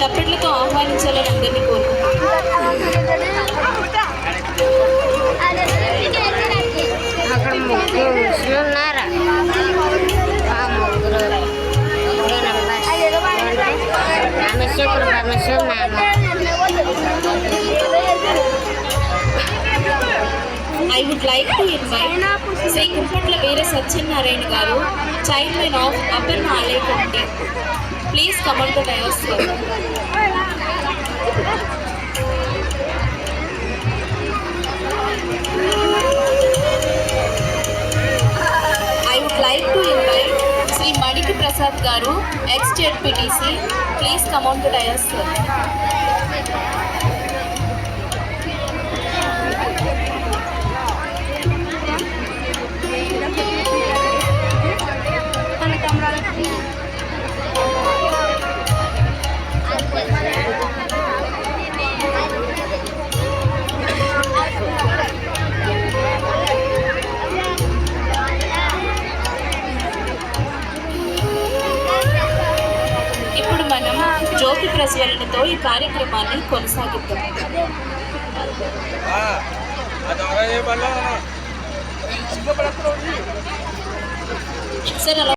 చప్పట్లతో ఆహ్వానించాలని అందరినీ కోరుకుంటున్నాను. అక్కడ ముగ్గురు ముసలు ఉన్నారా? ఆ ముగ్గురు I would like to invite Sri Kumpatla Veera Satyanarayana Garu, Chairman of Aparna Alaya Committee. Please come on to dais, sir. I would like to invite Sri Madiki Prasad Garu, ex-JPTC. Please come on to dais, sir. ఇప్పుడు మనం జ్యోతి ప్రజ్వలనతో ఈ కార్యక్రమాన్ని కొనసాగిద్దాం.